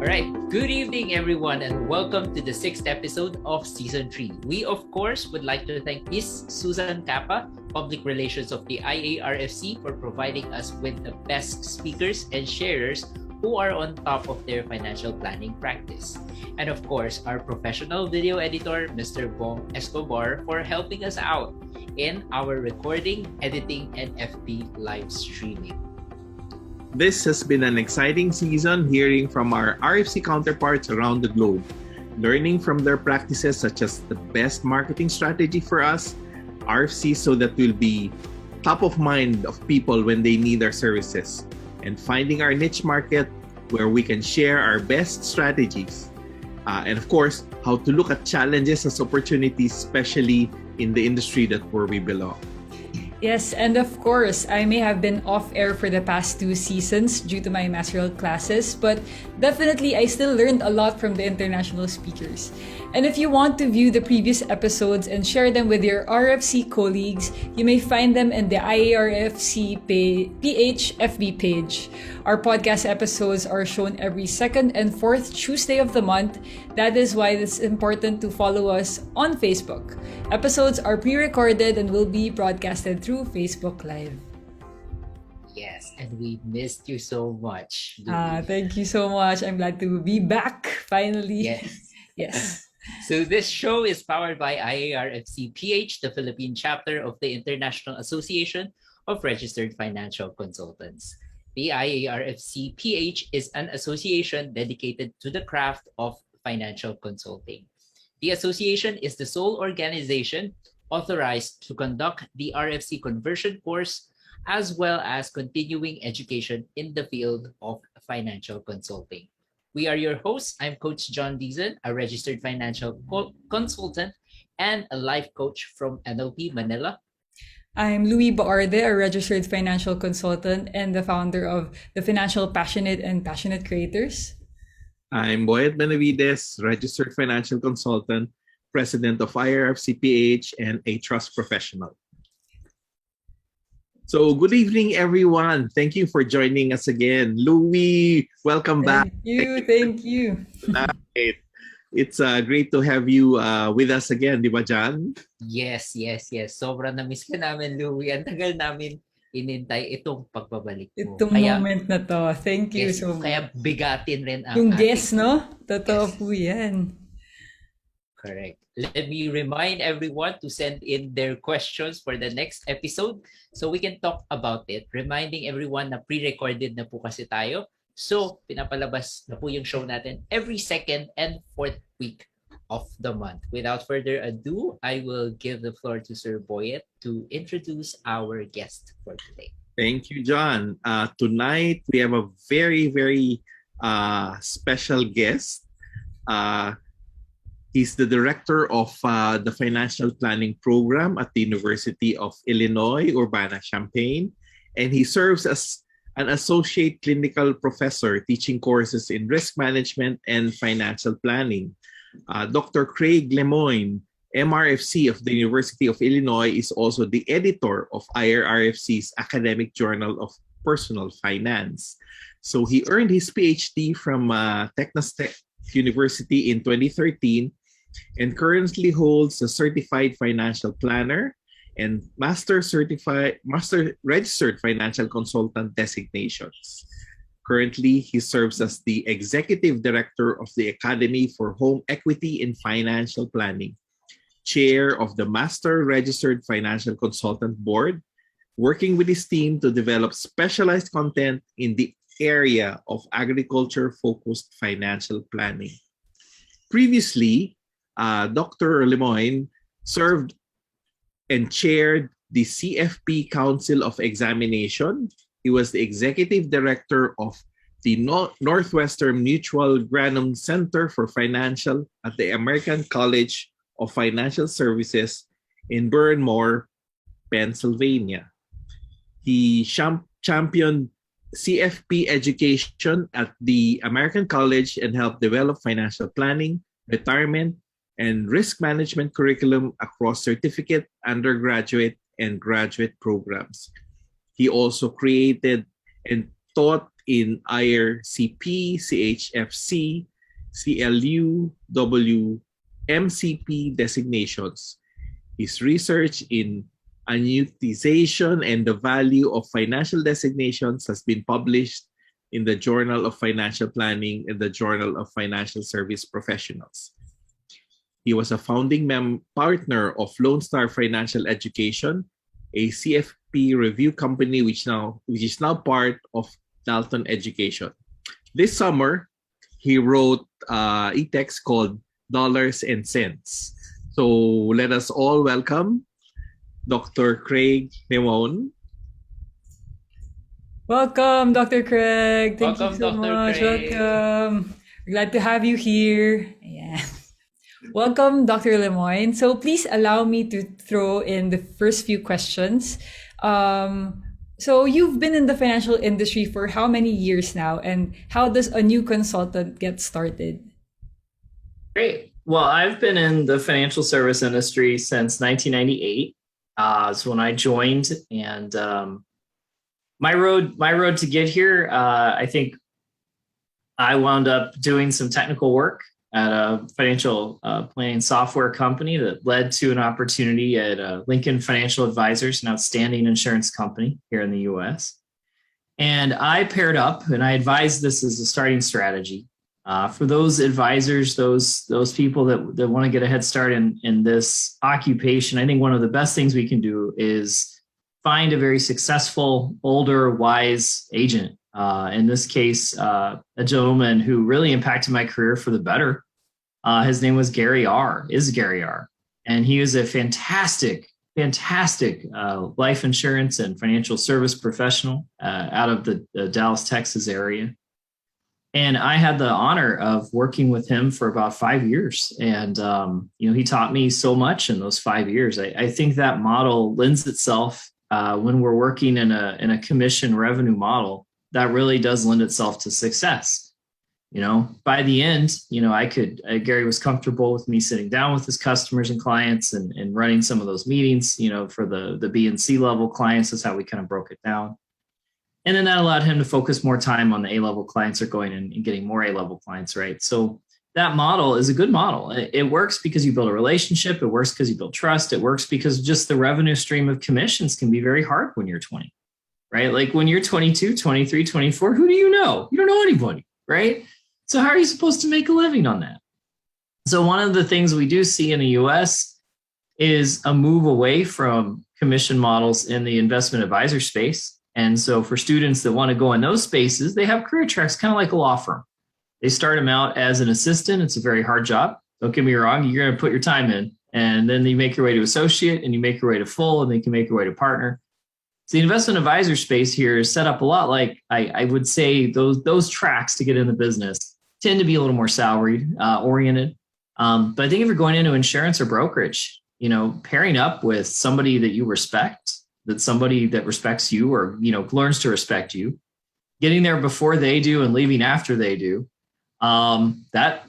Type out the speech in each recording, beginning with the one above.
right. Good evening, everyone, and welcome to the sixth episode of Season 3. We, of course, would like to thank Ms. Susan Capa, Public Relations of the IARFC, for providing us with the best speakers and sharers who are on top of their financial planning practice. And of course, our professional video editor, Mr. Bong Escobar, for helping us out in our recording, editing, and FB live streaming. This has been an exciting season hearing from our RFC counterparts around the globe, learning from their practices such as the best marketing strategy for us, RFC, so that we'll be top of mind of people when they need our services, and finding our niche market where we can share our best strategies. And of course, how to look at challenges as opportunities, especially in the industry where we belong. Yes, and of course, I may have been off air for the past 2 seasons due to my masteral classes, but definitely I still learned a lot from the international speakers. And if you want to view the previous episodes and share them with your RFC colleagues, you may find them in the IARFC PH FB page. Our podcast episodes are shown every second and fourth Tuesday of the month. That is why it's important to follow us on Facebook. Episodes are pre-recorded and will be broadcasted through Facebook Live. Yes, and we missed you so much. Thank you so much. I'm glad to be back finally. Yes. Yes. So this show is powered by IARFC PH, the Philippine chapter of the International Association of Registered Financial Consultants. The IARFC PH is an association dedicated to the craft of financial consulting. The association is the sole organization authorized to conduct the RFC conversion course, as well as continuing education in the field of financial consulting. We are your hosts. I'm Coach John Dizon, a registered financial consultant and a life coach from NLP Manila. I'm Louie Baarde, a registered financial consultant and the founder of the Financial Passionate and Passionate Creators. I'm Boyet Benavides, registered financial consultant, president of IARFC PH, and a trust professional. So, good evening, everyone. Thank you for joining us again. Louie, welcome back. Thank you. It's great to have you with us again, di ba, John? Yes. Sobrang na-miss ka namin, Louie. Ang tagal namin inintay itong pagbabalik mo. Itong moment na to. Thank you so much. Kaya bigatin rin ang yung guest, no? Totoo po yan. Correct. Let me remind everyone to send in their questions for the next episode so we can talk about it. Reminding everyone na pre-recorded na po kasi tayo. So, pinapalabas na po yung show natin every second and fourth week of the month. Without further ado, I will give the floor to Sir Boyet to introduce our guest for today. Thank you, John. Tonight, we have a very, very special guest. He's the director of the Financial Planning Program at the University of Illinois, Urbana-Champaign, and he serves as an associate clinical professor teaching courses in risk management and financial planning. Dr. Craig Lemoine, MRFC of the University of Illinois, is also the editor of IARFC's Academic Journal of Personal Finance. So he earned his PhD from Texas Tech University in 2013 and currently holds a certified financial planner and master registered financial consultant designations. Currently, he serves as the executive director of the Academy for Home Equity in Financial Planning, chair of the Master Registered Financial Consultant Board, working with his team to develop specialized content in the area of agriculture-focused financial planning. Previously, Dr. Lemoine served and chaired the CFP Council of Examination. He was the executive director of the Northwestern Mutual Granum Center for Financial at the American College of Financial Services in Bryn Pennsylvania. He championed CFP education at the American College and helped develop financial planning, retirement, and risk management curriculum across certificate, undergraduate, and graduate programs. He also created and taught in IRCP, CHFC, CLU, WMCP designations. His research in annuitization and the value of financial designations has been published in the Journal of Financial Planning and the Journal of Financial Service Professionals. He was a founding partner of Lone Star Financial Education, a CFP review company which is now part of Dalton Education. This summer, he wrote a text called Dollars and Cents. So let us all welcome Dr. Craig Limon. Welcome, Dr. Craig. Thank you so Welcome, Dr. much. Craig. Welcome. Glad to have you here. Yeah. Welcome, Dr. Lemoyne. So please allow me to throw in the first few questions. So you've been in the financial industry for how many years now, and how does a new consultant get started? Great. Well, I've been in the financial service industry since 1998. So when I joined, and my road to get here, I think I wound up doing some technical work at a financial planning software company that led to an opportunity at Lincoln Financial Advisors, an outstanding insurance company here in the U.S. And I paired up and I advised this as a starting strategy for those advisors, those people that want to get a head start in this occupation. I think one of the best things we can do is find a very successful, older, wise agent. In this case, a gentleman who really impacted my career for the better. His name was Gary R. And he was a fantastic life insurance and financial service professional out of the Dallas, Texas area. And I had the honor of working with him for about 5 years. And, he taught me so much in those 5 years. I think that model lends itself when we're working in a commission revenue model, that really does lend itself to success. By the end, Gary was comfortable with me sitting down with his customers and clients and running some of those meetings, for the B and C level clients. That's how we kind of broke it down. And then that allowed him to focus more time on the A-level clients or going in and getting more A-level clients, right? So that model is a good model. It works because you build a relationship. It works because you build trust. It works because just the revenue stream of commissions can be very hard when you're 20, right? Like when you're 22, 23, 24, who do you know? You don't know anybody, right? So how are you supposed to make a living on that? So one of the things we do see in the US is a move away from commission models in the investment advisor space. And so for students that want to go in those spaces, they have career tracks, kind of like a law firm. They start them out as an assistant. It's a very hard job. Don't get me wrong. You're going to put your time in, and then you make your way to associate, and you make your way to full, and then you can make your way to partner. So the investment advisor space here is set up a lot like I would say those tracks to get in the business tend to be a little more salaried oriented. But I think if you're going into insurance or brokerage, pairing up with somebody that you respect, that somebody that respects you or, learns to respect you, getting there before they do and leaving after they do, that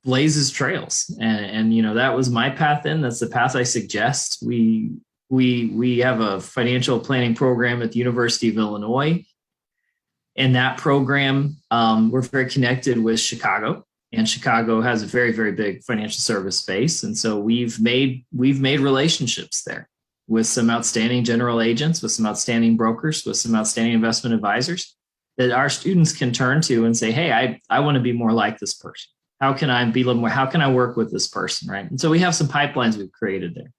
blazes trails. And that was my path in. That's the path I suggest. We have a financial planning program at the University of Illinois. And that program, we're very connected with Chicago. And Chicago has a very, very big financial service space. And so we've made relationships there with some outstanding general agents, with some outstanding brokers, with some outstanding investment advisors that our students can turn to and say, hey, I want to be more like this person. How can I be a little more? How can I work with this person, right? And so we have some pipelines we've created there.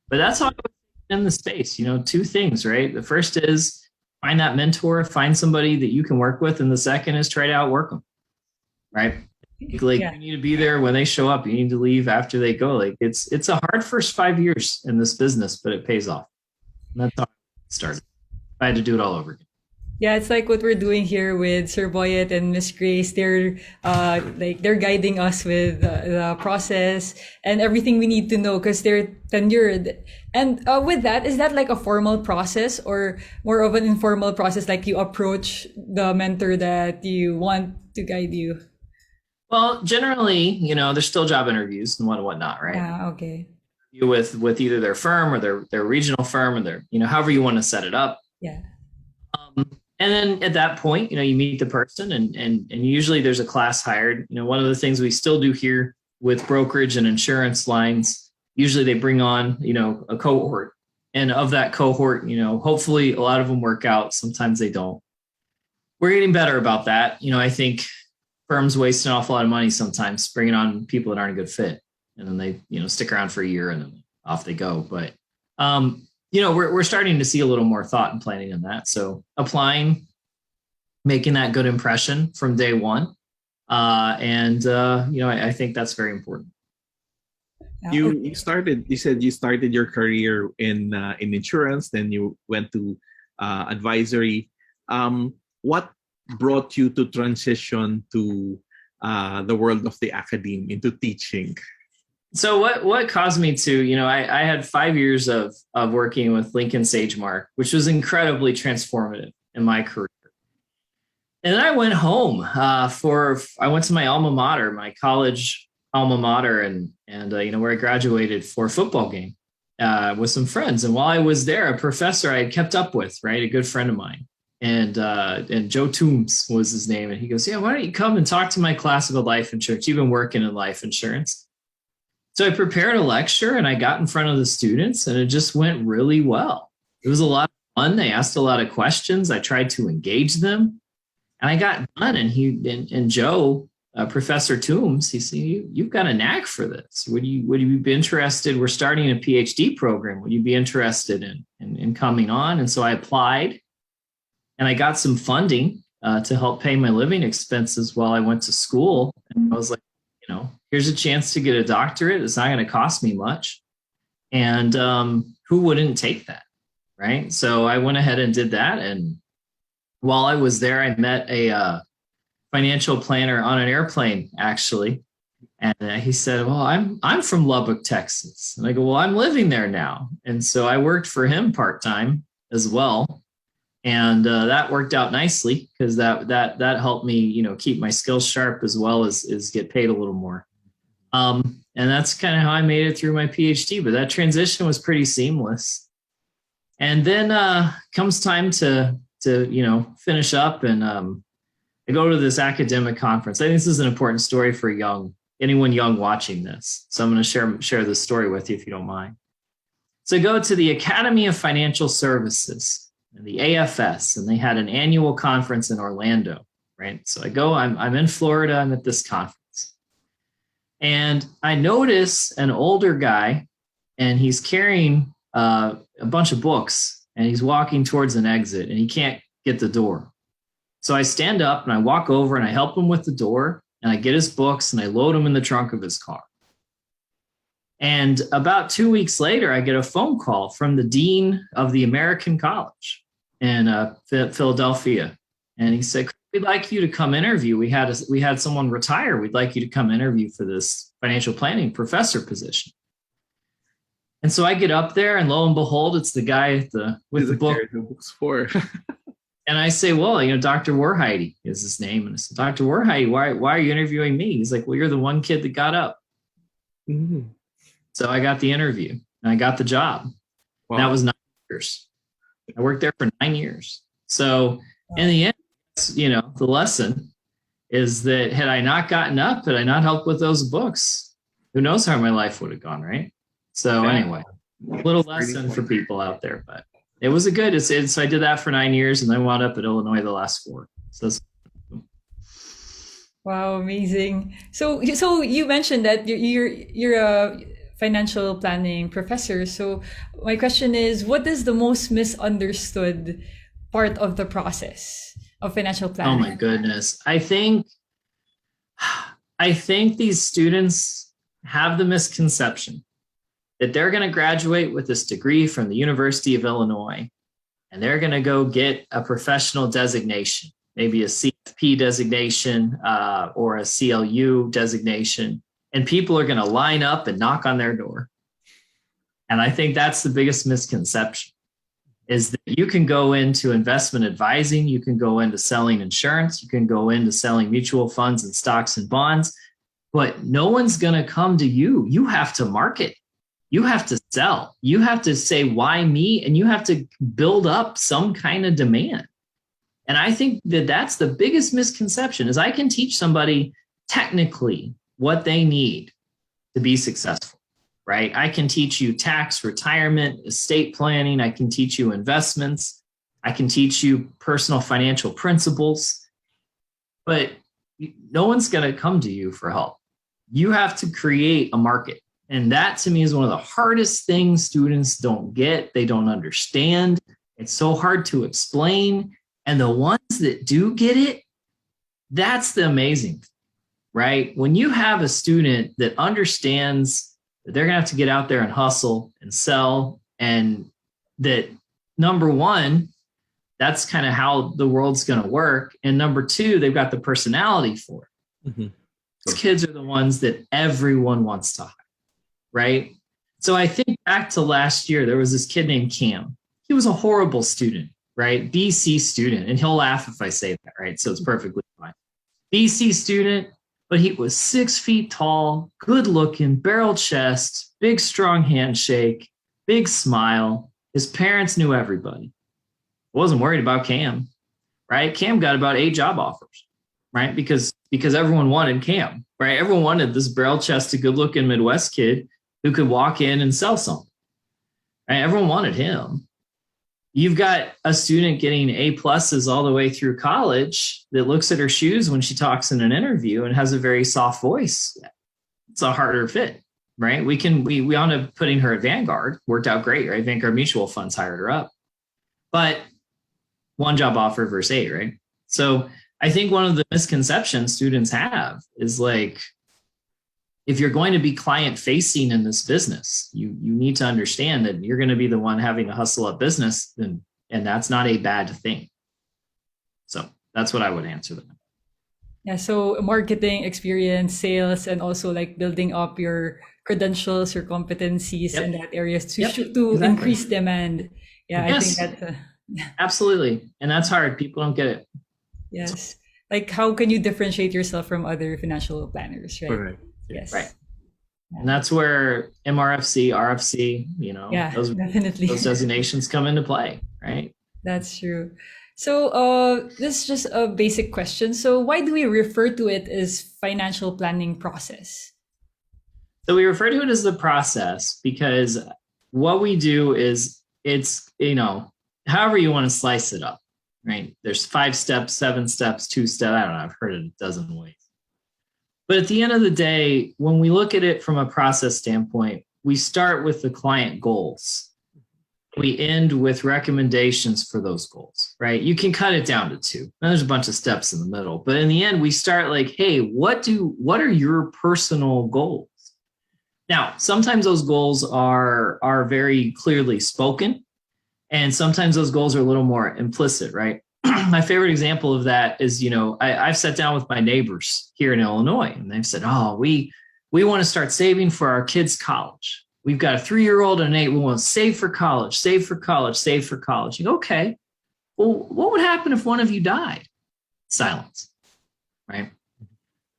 But that's how I would in the space, two things, right? The first is find that mentor, find somebody that you can work with. And the second is try to outwork them, right? Like You need to be there when they show up. You need to leave after they go. Like it's a hard first 5 years in this business, but it pays off. And that's how I started. I had to do it all over again. Yeah, it's like what we're doing here with Sir Boyet and Miss Grace. They're guiding us with the process and everything we need to know because they're tenured. And with that, is that like a formal process or more of an informal process? Like you approach the mentor that you want to guide you? Well, generally, there's still job interviews and whatnot, right? Yeah, okay. You with either their firm or their regional firm or their, however you want to set it up. Yeah. And then at that point, you meet the person and usually there's a class hired. One of the things we still do here with brokerage and insurance lines, usually they bring on, a cohort. And of that cohort, hopefully a lot of them work out. Sometimes they don't. We're getting better about that. I think firms waste an awful lot of money sometimes bringing on people that aren't a good fit. And then they, stick around for a year and then off they go. But, we're starting to see a little more thought and planning in that. So applying, making that good impression from day one. I think that's very important. You said you started your career in insurance, then you went to advisory. What brought you to transition to the world of the academe into teaching? So what caused me to, I had 5 years of working with Lincoln Sagemark, which was incredibly transformative in my career. And then I went home I went to my alma mater, my college alma mater, and where I graduated for a football game with some friends. And while I was there, a professor I had kept up with, right, a good friend of mine, and Joe Toombs was his name. And he goes, yeah, why don't you come and talk to my class about life insurance? You've been working in life insurance. So I prepared a lecture and I got in front of the students and it just went really well. It was a lot of fun. They asked a lot of questions. I tried to engage them and I got done. And Joe, Professor Toombs, he said, you've got a knack for this. Would you be interested? We're starting a PhD program. Would you be interested in coming on? And so I applied and I got some funding to help pay my living expenses while I went to school. And I was like, here's a chance to get a doctorate. It's not going to cost me much. And who wouldn't take that? Right. So I went ahead and did that. And while I was there, I met a financial planner on an airplane, actually. And he said, well, I'm from Lubbock, Texas. And I go, well, I'm living there now. And so I worked for him part-time as well. And that worked out nicely because that helped me, keep my skills sharp as well as get paid a little more. And that's kind of how I made it through my PhD. But that transition was pretty seamless. And then comes time to finish up, and I go to this academic conference. I think this is an important story for anyone young watching this. So I'm going to share this story with you if you don't mind. So I go to the Academy of Financial Services, the AFS, and they had an annual conference in Orlando, right? So I go, I'm in Florida, I'm at this conference. And I notice an older guy, and he's carrying a bunch of books, and he's walking towards an exit, and he can't get the door. So I stand up, and I walk over, and I help him with the door, and I get his books, and I load them in the trunk of his car. And about 2 weeks later, I get a phone call from the dean of the American College in Philadelphia. And he said, we'd like you to come interview. We had someone retire. We'd like you to come interview for this financial planning professor position. And so I get up there, and lo and behold, it's the guy with the book. The books for. And I say, well, Dr. Warheide is his name. And I said, Dr. Warheide, why are you interviewing me? He's like, well, you're the one kid that got up. Mm-hmm. So I got the interview and I got the job. Wow. That was 9 years. I worked there for 9 years. So in the end, the lesson is that had I not gotten up, had I not helped with those books, who knows how my life would have gone, right? So anyway, a little lesson for people out there, but it was a good, so I did that for 9 years and I wound up at Illinois the last 4. So that's wow, amazing. So you mentioned that you're a financial planning professor. So my question is, what is the most misunderstood part of the process of financial planning? Oh my goodness. I think these students have the misconception that they're going to graduate with this degree from the University of Illinois and they're going to go get a professional designation, maybe a CFP designation or a CLU designation. And people are going to line up and knock on their door. And I think that's the biggest misconception, is that you can go into investment advising, you can go into selling insurance, you can go into selling mutual funds and stocks and bonds, but no one's going to come to you. You have to market. You have to sell. You have to say, why me? And you have to build up some kind of demand. And I think that that's the biggest misconception is I can teach somebody technically what they need to be successful, right? I can teach you tax, retirement, estate planning. I can teach you investments. I can teach you personal financial principles, but no one's going to come to you for help. You have to create a market. And that to me is one of the hardest things students don't get. They don't understand. It's so hard to explain. And the ones that do get it, that's the amazing thing, right? When you have a student that understands that they're going to have to get out there and hustle and sell, and that number one, that's kind of how the world's going to work. And number two, they've got the personality for it. Mm-hmm. Those kids are the ones that everyone wants to hire, right? So I think back to last year, there was this kid named Cam. He was a horrible student, right? BC student. And he'll laugh if I say that, right? So it's perfectly fine. BC student, but he was 6 feet tall, good looking, barrel chest, big, strong handshake, big smile. His parents knew everybody. Wasn't worried about Cam, right? Cam got about 8 job offers, right? Because everyone wanted Cam, right? Everyone wanted this barrel-chested, good-looking Midwest kid who could walk in and sell something, right? Everyone wanted him. You've got a student getting A+ all the way through college that looks at her shoes when she talks in an interview and has a very soft voice. It's a harder fit, right? We wound up putting her at Vanguard. Worked out great, right? Vanguard Mutual Funds hired her up. But 1 job offer versus 8, right? So I think one of the misconceptions students have is like, if you're going to be client facing in this business, you need to understand that you're going to be the one having to hustle up business, and that's not a bad thing. So that's what I would answer them. Yeah, so marketing, experience, sales, and also like building up your credentials, your competencies in that areas to exactly. Increase demand. Yeah, yes. I think that's absolutely. And that's hard. People don't get it. Yes. Like, how can you differentiate yourself from other financial planners, right? Correct. Yes. Right. And that's where MRFC, RFC, definitely. Those designations come into play, right? That's true. So this is just a basic question. So why do we refer to it as financial planning process? So we refer to it as the process because what we do is it's, however you want to slice it up, right? There's 5 steps, 7 steps, 2 steps. I don't know. I've heard it a dozen ways. But at the end of the day, when we look at it from a process standpoint, we start with the client goals. We end with recommendations for those goals, right? You can cut it down to 2. And there's a bunch of steps in the middle. But in the end, we start like, hey, what are your personal goals? Now, sometimes those goals are very clearly spoken. And sometimes those goals are a little more implicit, right? My favorite example of that is, I've sat down with my neighbors here in Illinois, and they've said, oh, we want to start saving for our kids' college. We've got a 3-year-old and an 8. We want to save for college, save for college, save for college. You go, okay, well, what would happen if one of you died? Silence, right?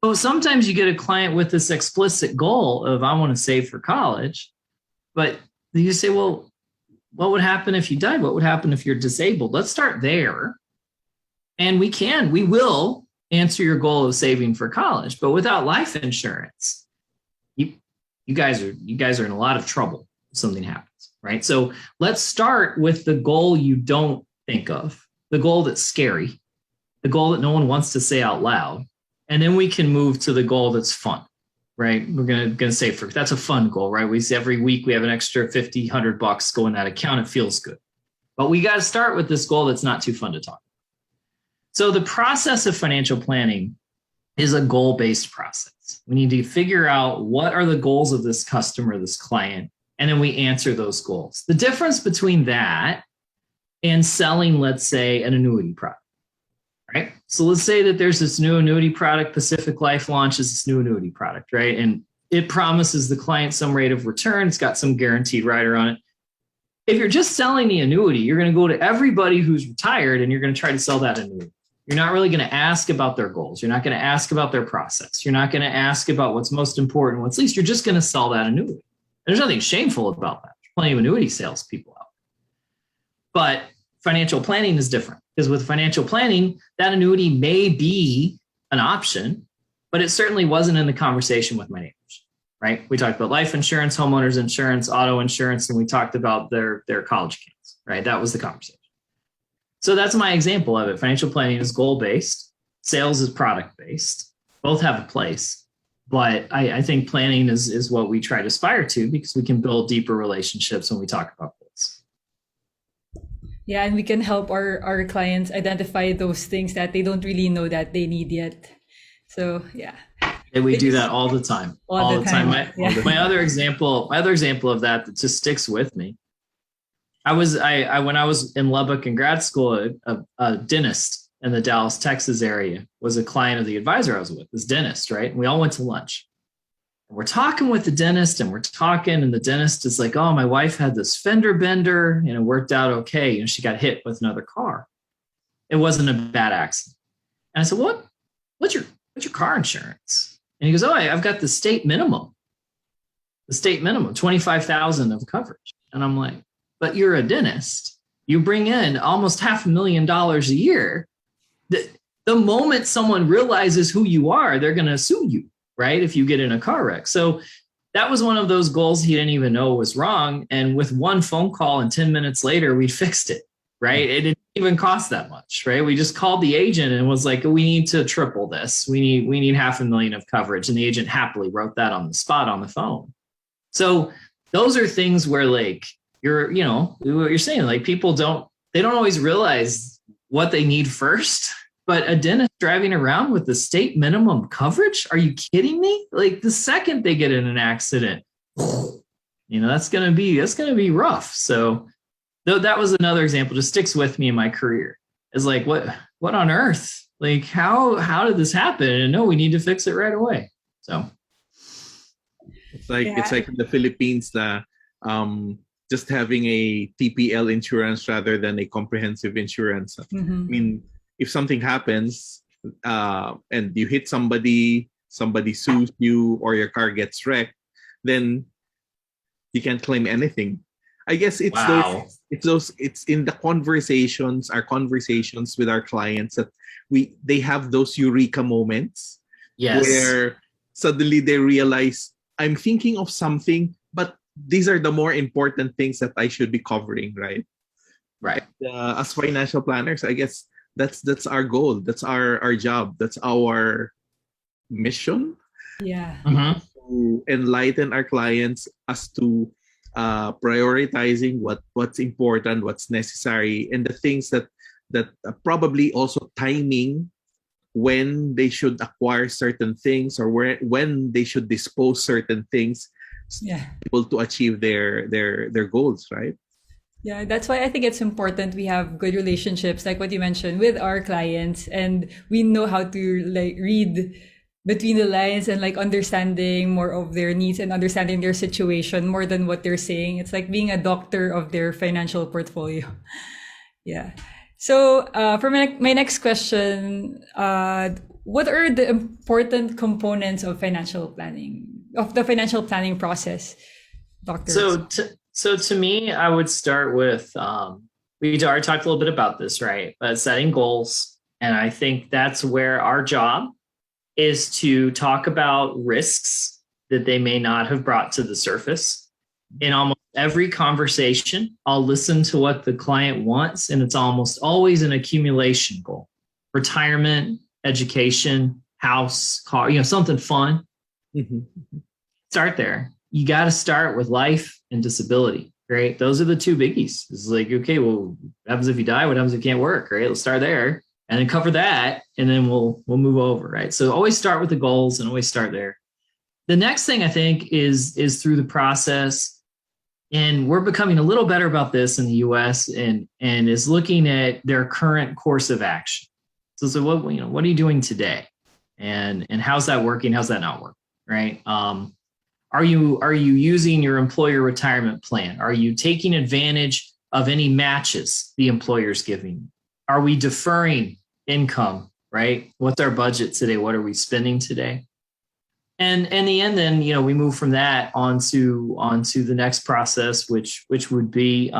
So sometimes you get a client with this explicit goal of, I want to save for college, but you say, well, what would happen if you died? What would happen if you're disabled? Let's start there. And we will answer your goal of saving for college, but without life insurance, you guys are in a lot of trouble if something happens, right? So let's start with the goal you don't think of, the goal that's scary, the goal that no one wants to say out loud, and then we can move to the goal that's fun, right? We're gonna say that's a fun goal, right? Every week we have an extra $50, $100 go in that account. It feels good, but we got to start with this goal that's not too fun to talk about. So the process of financial planning is a goal-based process. We need to figure out what are the goals of this customer, this client, and then we answer those goals. The difference between that and selling, let's say, an annuity product, right? So let's say that there's this new annuity product, Pacific Life launches this new annuity product, right? And it promises the client some rate of return. It's got some guaranteed rider on it. If you're just selling the annuity, you're going to go to everybody who's retired and you're going to try to sell that annuity. You're not really going to ask about their goals. You're not going to ask about their process. You're not going to ask about what's most important, what's least. You're just going to sell that annuity. There's nothing shameful about that. There's plenty of annuity salespeople out there. But financial planning is different, because with financial planning, that annuity may be an option, but it certainly wasn't in the conversation with my neighbors, right? We talked about life insurance, homeowners insurance, auto insurance, and we talked about their college accounts, right? That was the conversation. So that's my example of it. Financial planning is goal-based. Sales is product-based. Both have a place. But I think planning is what we try to aspire to, because we can build deeper relationships when we talk about goals. Yeah, and we can help our clients identify those things that they don't really know that they need yet. So yeah. And we do that all the time. All the time. My other example of that just sticks with me. When I was in Lubbock in grad school, a dentist in the Dallas, Texas area was a client of the advisor I was with, this dentist, right? And we all went to lunch. And we're talking with the dentist, and the dentist is like, oh, my wife had this fender bender and it worked out okay. And she got hit with another car. It wasn't a bad accident. And I said, what's your car insurance? And he goes, oh, I've got the state minimum, 25,000 of coverage. And I'm like, but you're a dentist. You bring in almost $500,000 a year. The moment someone realizes who you are, they're going to sue you, right? If you get in a car wreck. So that was one of those goals he didn't even know was wrong. And with one phone call and 10 minutes later, we fixed it, right? It didn't even cost that much, right? We just called the agent and was like, we need to triple this. We need $500,000 of coverage. And the agent happily wrote that on the spot on the phone. So those are things where like, what you're saying, like people don't always realize what they need first, but a dentist driving around with the state minimum coverage, are you kidding me? Like the second they get in an accident, that's going to be rough. So that was another example, just sticks with me in my career. It's like, what on earth? Like, how did this happen? And no, we need to fix it right away. So it's like in the Philippines, just having a TPL insurance rather than a comprehensive insurance. Mm-hmm. I mean, if something happens and you hit somebody sues you, or your car gets wrecked, then you can't claim anything. I guess it's in the conversations, our conversations with our clients, that they have those eureka moments. Yes. Where suddenly they realize, I'm thinking of something, but these are the more important things that I should be covering, right? Right. As financial planners, I guess that's our goal. That's our job. That's our mission. Yeah. Mm-hmm. To enlighten our clients as to prioritizing what's important, what's necessary, and the things that probably also timing when they should acquire certain things, or when they should dispose certain things. Yeah. Able to achieve their goals, right? Yeah, that's why I think it's important we have good relationships, like what you mentioned, with our clients, and we know how to like read between the lines and like understanding more of their needs and understanding their situation more than what they're saying. It's like being a doctor of their financial portfolio. Yeah. So for my next question, what are the important components of financial planning, of the financial planning process, Doctor? So to me, I would start with, we already talked a little bit about this, right? But setting goals. And I think that's where our job is to talk about risks that they may not have brought to the surface. In almost every conversation, I'll listen to what the client wants, and it's almost always an accumulation goal: retirement, education, house, car, something fun. Mm-hmm. Start there. You got to start with life and disability, right? Those are the two biggies. It's like, okay, well, what happens if you die? What happens if you can't work, right? Let's start there and then cover that, and then we'll move over, right? So always start with the goals and always start there. The next thing I think is through the process, and we're becoming a little better about this in the U.S. and is looking at their current course of action. So what are you doing today, and how's that working? How's that not working, right? Are you using your employer retirement plan? Are you taking advantage of any matches the employer's giving? Are we deferring income, right? What's our budget today? What are we spending today? And in the end, then, we move from that onto the next process, which would be,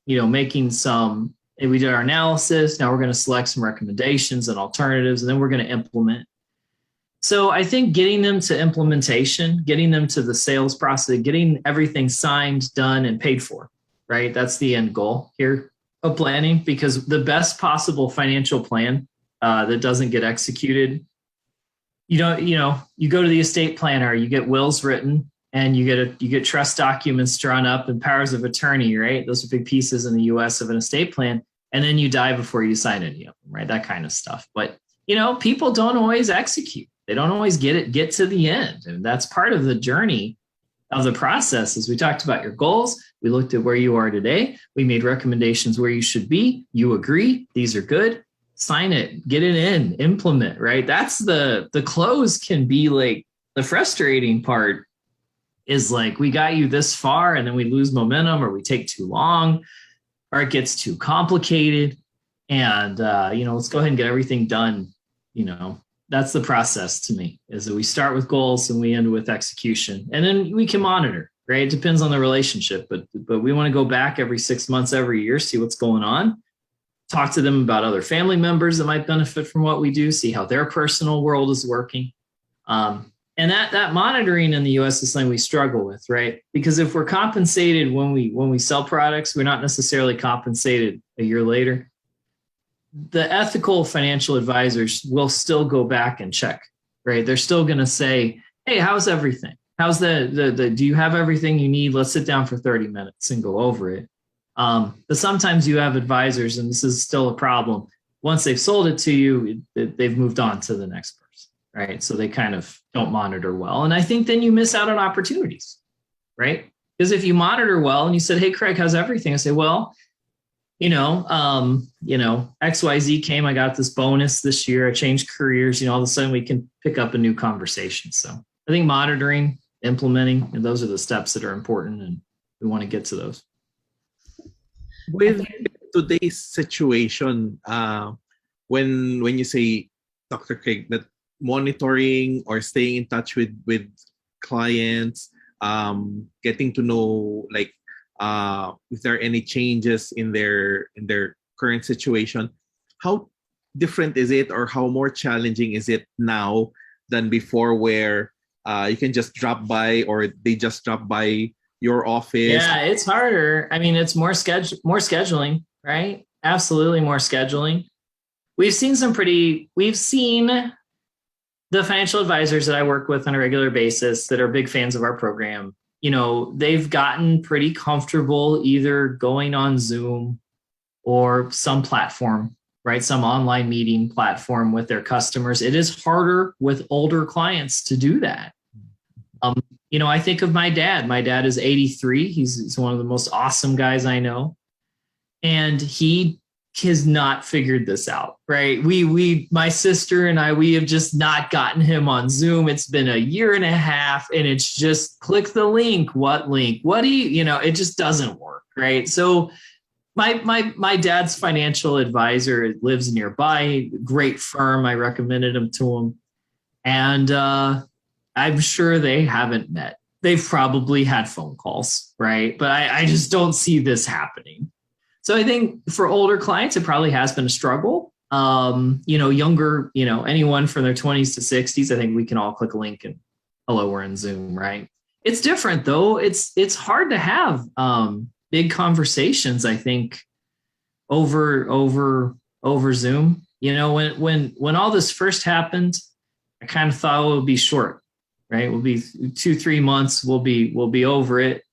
making some And we did our analysis. Now we're going to select some recommendations and alternatives, and then we're going to implement. So I think getting them to implementation, getting them to the sales process, getting everything signed, done, and paid for, right? That's the end goal here of planning, because the best possible financial plan that doesn't get executed, you go to the estate planner, you get wills written, and you get trust documents drawn up and powers of attorney, right? Those are big pieces in the US of an estate plan. And then you die before you sign any of them, right? That kind of stuff. But, people don't always execute. They don't always get to the end. And that's part of the journey of the process. As we talked about your goals, we looked at where you are today. We made recommendations where you should be. You agree, these are good. Sign it, get it in, implement, right? That's the close can be like the frustrating part is like, we got you this far and then we lose momentum, or we take too long, or it gets too complicated. And, let's go ahead and get everything done. That's the process to me, is that we start with goals and we end with execution, and then we can monitor, right? It depends on the relationship, but we want to go back every 6 months, every year, see what's going on, talk to them about other family members that might benefit from what we do, see how their personal world is working. And that monitoring in the US is something we struggle with, right? Because if we're compensated when we sell products, we're not necessarily compensated a year later. The ethical financial advisors will still go back and check, right? They're still going to say, hey, how's everything? How's do you have everything you need? Let's sit down for 30 minutes and go over it. But sometimes you have advisors, and this is still a problem. Once they've sold it to you, they've moved on to the next person, right? So they kind of don't monitor well. And I think then you miss out on opportunities, right? Because if you monitor well and you said, hey, Craig, how's everything? I say, well, XYZ came, I got this bonus this year, I changed careers, all of a sudden we can pick up a new conversation. So I think monitoring, implementing, and those are the steps that are important, and we want to get to those. With today's situation, when you say, Dr. Craig, that monitoring or staying in touch with clients, getting to know if there are any changes in their current situation, how different is it, or how more challenging is it now than before, where you can just drop by, or they just drop by your office? Yeah, it's harder. I mean, it's more scheduling, right? Absolutely more scheduling. We've seen the financial advisors that I work with on a regular basis that are big fans of our program. They've gotten pretty comfortable either going on Zoom or some platform, right? Some online meeting platform with their customers. It is harder with older clients to do that. I think of my dad. My dad is 83. He's one of the most awesome guys I know. And he has not figured this out, right? My sister and I, we have just not gotten him on Zoom. It's been a year and a half, and it's just click the link. What link? What do you, it just doesn't work, right? So my dad's financial advisor lives nearby, great firm. I recommended him to him. And I'm sure they haven't met. They've probably had phone calls, right? But I just don't see this happening. So I think for older clients, it probably has been a struggle. Younger, anyone from their 20s to 60s, I think we can all click a link and hello, we're in Zoom, right? It's different though. It's hard to have big conversations, I think, over Zoom. When all this first happened, I kind of thought it would be short, right? We'll be 2-3 months. We'll be over it.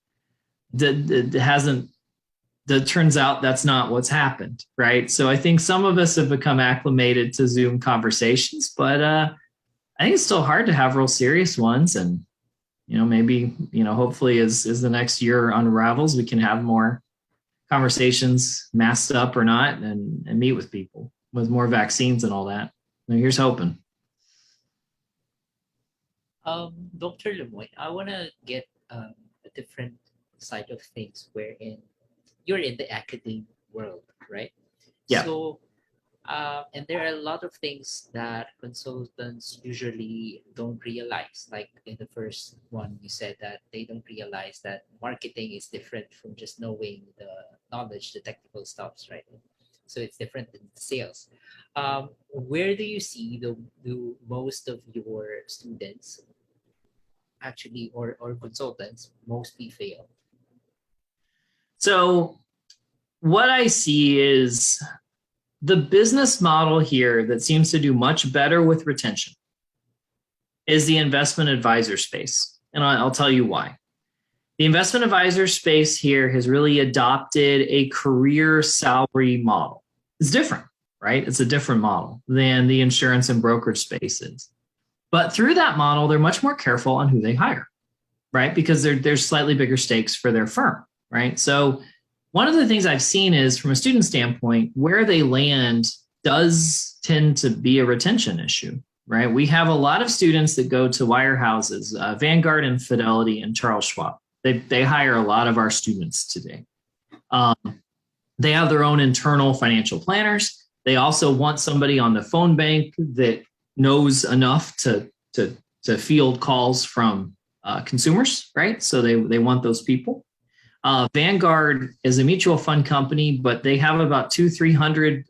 That turns out that's not what's happened, right? So I think some of us have become acclimated to Zoom conversations, but I think it's still hard to have real serious ones. And, maybe, hopefully as the next year unravels, we can have more conversations masked up or not, and meet with people with more vaccines and all that. And here's hoping. Dr. Lemoyne, I want to get a different side of things wherein you're in the academic world, right? Yeah. So, and there are a lot of things that consultants usually don't realize. Like in the first one, you said that they don't realize that marketing is different from just knowing the knowledge, the technical stuffs, right? So it's different than sales. Where do you see the most of your students actually, or consultants mostly fail? So what I see is the business model here that seems to do much better with retention is the investment advisor space. And I'll tell you why. The investment advisor space here has really adopted a career salary model. It's different, right? It's a different model than the insurance and brokerage spaces. But through that model, they're much more careful on who they hire, right? Because there's slightly bigger stakes for their firm, right? So one of the things I've seen is from a student standpoint, where they land does tend to be a retention issue, right? We have a lot of students that go to wirehouses, Vanguard and Fidelity and Charles Schwab. They hire a lot of our students today. They have their own internal financial planners. They also want somebody on the phone bank that knows enough to field calls from consumers, right? So they want those people. Vanguard is a mutual fund company, but they have about 200-300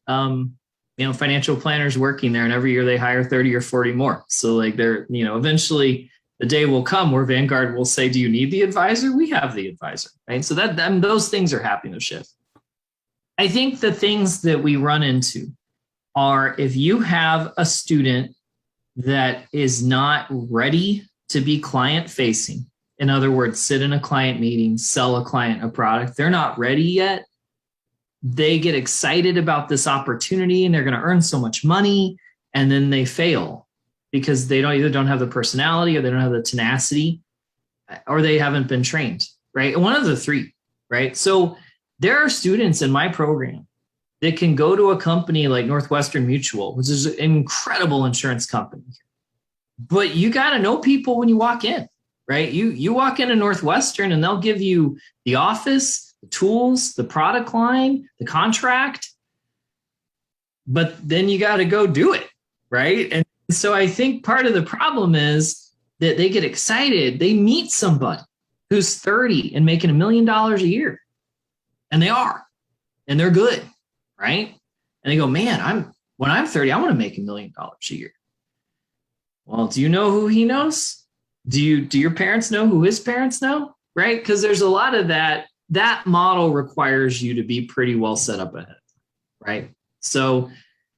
financial planners working there, and every year they hire 30 or 40 more. So like they're, eventually the day will come where Vanguard will say, do you need the advisor? We have the advisor, right? So those things are happening to shift. I think the things that we run into are if you have a student that is not ready to be client facing, in other words, sit in a client meeting, sell a client a product, they're not ready yet. They get excited about this opportunity and they're going to earn so much money, and then they fail because they either don't have the personality or they don't have the tenacity or they haven't been trained, right? One of the three, right? So there are students in my program that can go to a company like Northwestern Mutual, which is an incredible insurance company. But you got to know people when you walk in, right? You walk into Northwestern and they'll give you the office, the tools, the product line, the contract, but then you got to go do it, right? And so I think part of the problem is that they get excited. They meet somebody who's 30 and making $1 million a year, and they are, and they're good, right? And they go, man, when I'm 30, I want to make $1 million a year. Well, do you know who he knows? Do your parents know who his parents know? Right? Because there's a lot of that. That model requires you to be pretty well set up ahead, right? So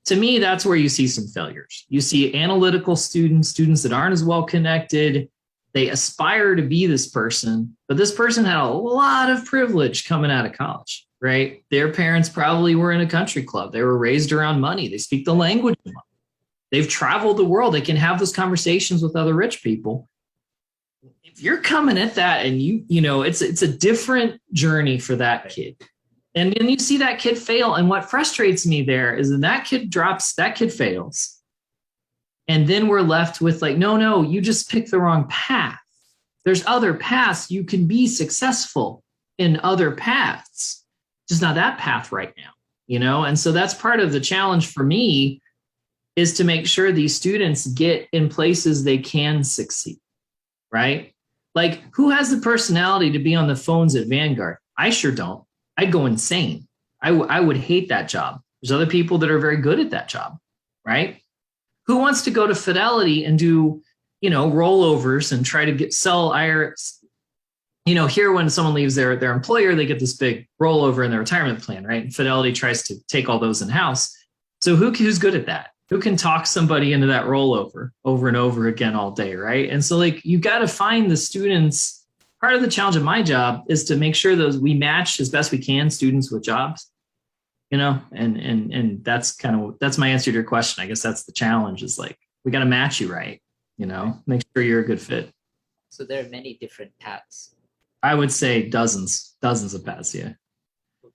to me, that's where you see some failures. You see analytical students that aren't as well connected. They aspire to be this person, but this person had a lot of privilege coming out of college, right? Their parents probably were in a country club. They were raised around money. They speak the language of money. They've traveled the world. They can have those conversations with other rich people. If you're coming at that and it's a different journey for that kid. And then you see that kid fail. And what frustrates me there is that kid fails. And then we're left with like, no, you just picked the wrong path. There's other paths. You can be successful in other paths, just not that path right now, And so that's part of the challenge for me, is to make sure these students get in places they can succeed, right? Like, who has the personality to be on the phones at Vanguard? I sure don't. I'd go insane. I would hate that job. There's other people that are very good at that job, right? Who wants to go to Fidelity and do, rollovers and try to sell IRS? Here when someone leaves their employer, they get this big rollover in their retirement plan, right? And Fidelity tries to take all those in-house. So who's good at that? Who can talk somebody into that rollover over and over again all day, right? And so like you got to find the students. Part of the challenge of my job is to make sure that we match as best we can students with jobs, and that's my answer to your question. I guess that's the challenge, is like, we got to match you right, make sure you're a good fit. So there are many different paths. I would say dozens of paths. Yeah.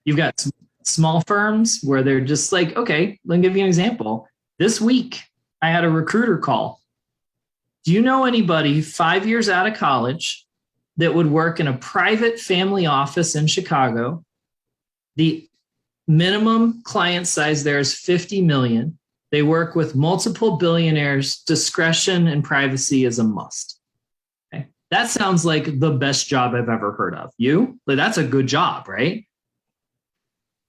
You've got small firms where they're just like, okay, let me give you an example. This week, I had a recruiter call. Do you know anybody 5 years out of college that would work in a private family office in Chicago? The minimum client size there is 50 million. They work with multiple billionaires. Discretion and privacy is a must. Okay. That sounds like the best job I've ever heard of. That's a good job, right?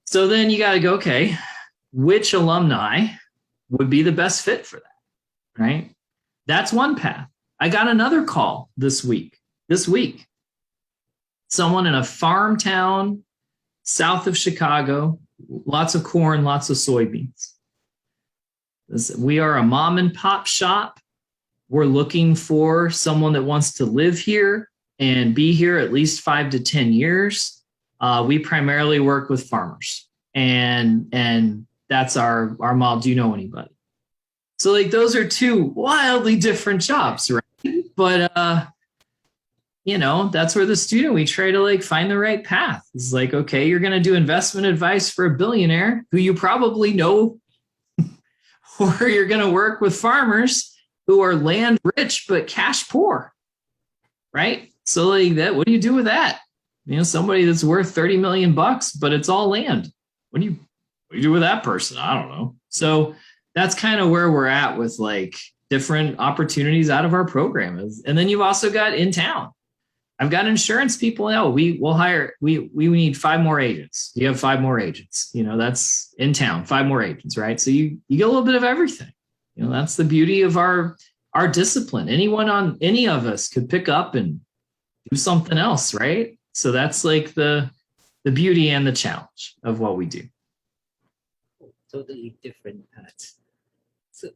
So then you got to go, okay, which alumni would be the best fit for that, right? That's one path. I got another call this week. Someone in a farm town south of Chicago, lots of corn, lots of soybeans. We are a mom and pop shop. We're looking for someone that wants to live here and be here at least 5 to 10 years. We primarily work with farmers, and that's our model. Do you know anybody? So like those are two wildly different jobs, right? But that's where the student, we try to like find the right path. It's like, okay, you're going to do investment advice for a billionaire who you probably know, or you're going to work with farmers who are land rich but cash poor, right? So like that, what do you do with that? Somebody that's worth 30 million bucks, but it's all land. What do you do with that person? I don't know. So that's kind of where we're at with like different opportunities out of our program. And then you've also got in town. I've got insurance people. We need 5 more agents. You have 5 more agents. That's in town, 5 more agents, right? So you get a little bit of everything. That's the beauty of our discipline. Any of us could pick up and do something else, right? So that's like the beauty and the challenge of what we do. Totally different paths. So,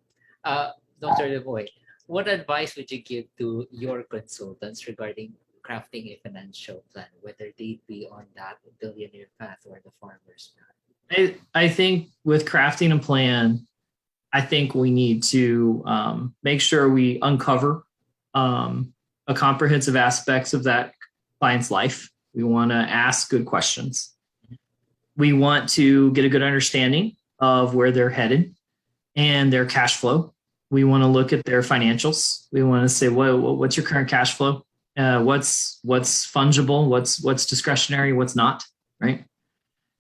Dr. Levoy, what advice would you give to your consultants regarding crafting a financial plan, whether they be on that billionaire path or the farmer's path? I think with crafting a plan, I think we need to make sure we uncover a comprehensive aspects of that client's life. We want to ask good questions. We want to get a good understanding of where they're headed and their cash flow. We want to look at their financials. We want to say, what's your current cash flow? What's fungible? What's discretionary? What's not, right?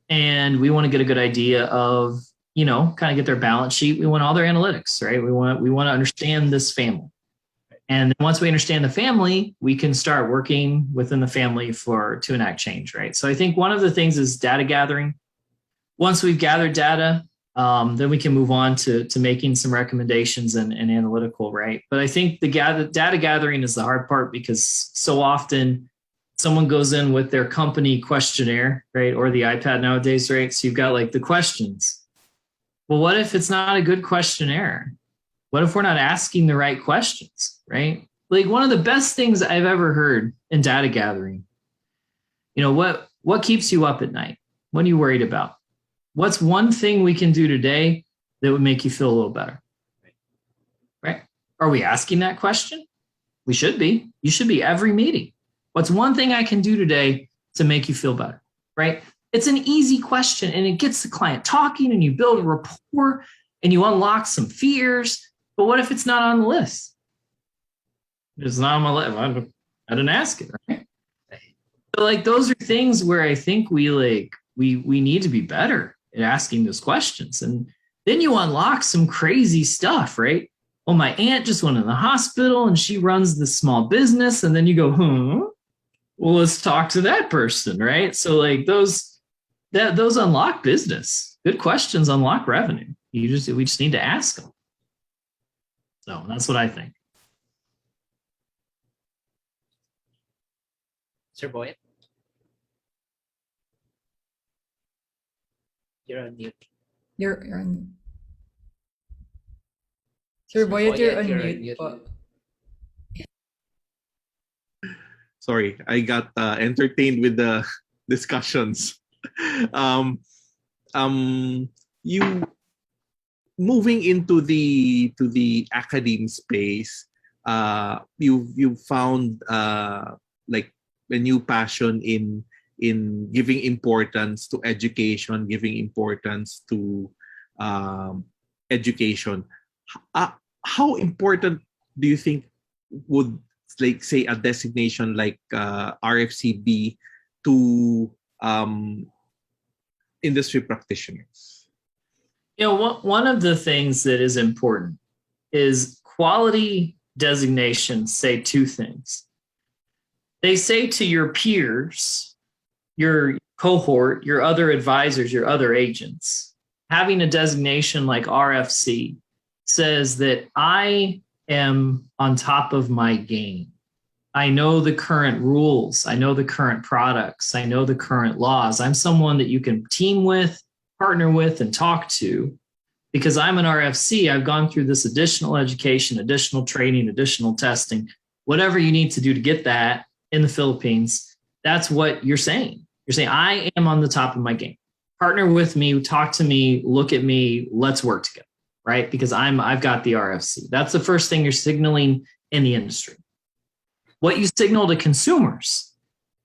And we want to get a good idea of, kind of get their balance sheet. We want all their analytics, right? We want to understand this family. And then once we understand the family, we can start working within the family to enact change, right? So I think one of the things is data gathering. Once we've gathered data, then we can move on to making some recommendations and analytical, right? But I think the data gathering is the hard part, because so often someone goes in with their company questionnaire, right? Or the iPad nowadays, right? So you've got like the questions. Well, what if it's not a good questionnaire? What if we're not asking the right questions, right? Like one of the best things I've ever heard in data gathering, what keeps you up at night? What are you worried about? What's one thing we can do today that would make you feel a little better? Right? Are we asking that question? We should be. You should be every meeting. What's one thing I can do today to make you feel better? Right? It's an easy question, and it gets the client talking, and you build a rapport and you unlock some fears. But what if it's not on the list? It's not on my list. I didn't ask it, right? So like those are things where I think we need to be better at asking those questions. And then you unlock some crazy stuff, right? Oh, my aunt just went in the hospital and she runs this small business. And then you go, well, let's talk to that person, right? So like those unlock business. Good questions unlock revenue. We just need to ask them. So that's what I think. Sir Boyd? You're on mute. You're on mute. Sir Boyet, you're on mute. Sorry, I got entertained with the discussions. You moving into the academe space, you found like a new passion in giving importance to education, giving importance to education. How important do you think would, like, say, a designation like RFCB to industry practitioners? One of the things that is important is quality designations say 2 things. They say to your peers, your cohort, your other advisors, your other agents, having a designation like RFC says that I am on top of my game. I know the current rules. I know the current products. I know the current laws. I'm someone that you can team with, partner with, and talk to. Because I'm an RFC, I've gone through this additional education, additional training, additional testing, whatever you need to do to get that in the Philippines. That's what you're saying. You're saying, I am on the top of my game. Partner with me, talk to me, look at me, let's work together, right? Because I've got the RFC. That's the first thing you're signaling in the industry. What you signal to consumers,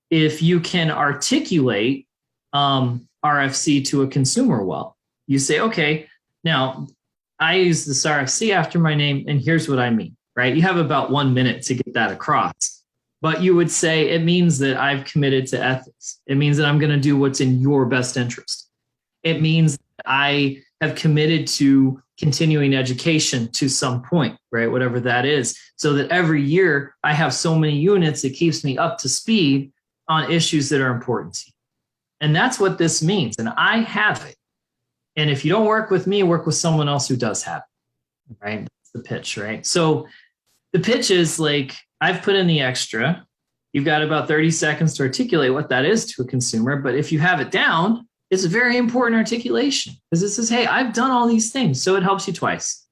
if you can articulate RFC to a consumer well, you say, okay, now I use this RFC after my name, and here's what I mean, right? You have about 1 minute to get that across. But you would say it means that I've committed to ethics. It means that I'm going to do what's in your best interest. It means that I have committed to continuing education to some point, right? Whatever that is, so that every year I have so many units, it keeps me up to speed on issues that are important to you. And that's what this means. And I have it. And if you don't work with me, work with someone else who does have it, right? That's the pitch, right? So the pitch is like, I've put in the extra. You've got about 30 seconds to articulate what that is to a consumer. But if you have it down, it's a very important articulation because it says, hey, I've done all these things. So it helps you twice.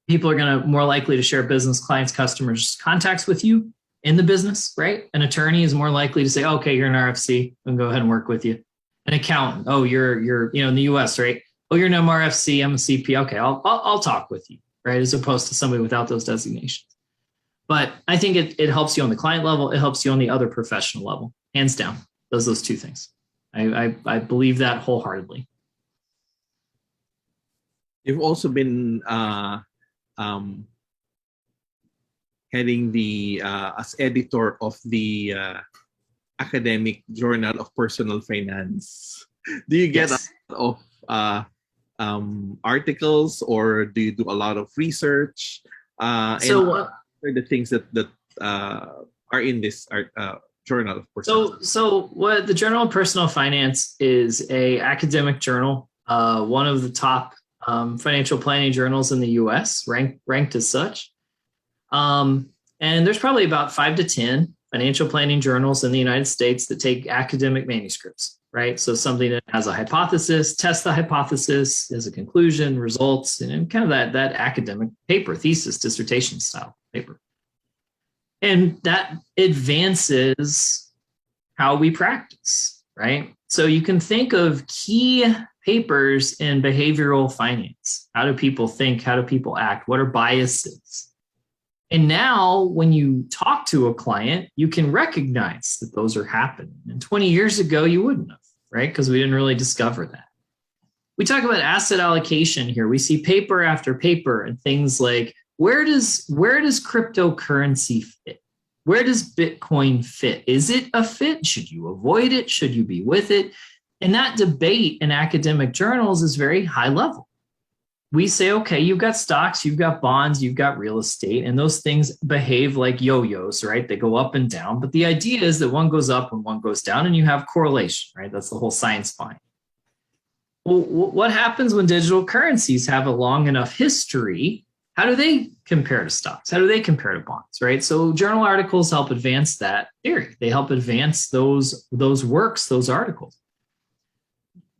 People are going to more likely to share business, clients, customers, contacts with you in the business, right? An attorney is more likely to say, okay, you're an RFC, and go ahead and work with you. An accountant, oh, you're in the US, right? Oh, you're an MRFC, I'm a CP. Okay, I'll talk with you, right? As opposed to somebody without those designations. But I think it helps you on the client level. It helps you on the other professional level, hands down. Does those two things. I believe that wholeheartedly. You've also been heading the as editor of the Academic Journal of Personal Finance. Do you get Yes. a lot of articles, or do you do a lot of research? And what are the things that are in this Journal of Personal Finance? So what the Journal of Personal Finance is a academic journal, one of the top financial planning journals in the US, ranked as such. And there's probably about 5 to 10 financial planning journals in the United States that take academic manuscripts, right? So something that has a hypothesis, test the hypothesis, as a conclusion, results, and kind of that academic paper, thesis, dissertation style paper. And that advances how we practice, right? So you can think of key papers in behavioral finance. How do people think? How do people act? What are biases? And now when you talk to a client, you can recognize that those are happening. And 20 years ago, you wouldn't have, right? Because we didn't really discover that. We talk about asset allocation here. We see paper after paper and things like, where does cryptocurrency fit? Where does Bitcoin fit? Is it a fit? Should you avoid it? Should you be with it? And that debate in academic journals is very high level. We say, okay, you've got stocks, you've got bonds, you've got real estate, and those things behave like yo-yos, right? They go up and down. But the idea is that one goes up and one goes down, and you have correlation, right? That's the whole science behind it. Well, what happens when digital currencies have a long enough history? How do they compare to stocks? How do they compare to bonds, right? So journal articles help advance that theory. They help advance those works, those articles.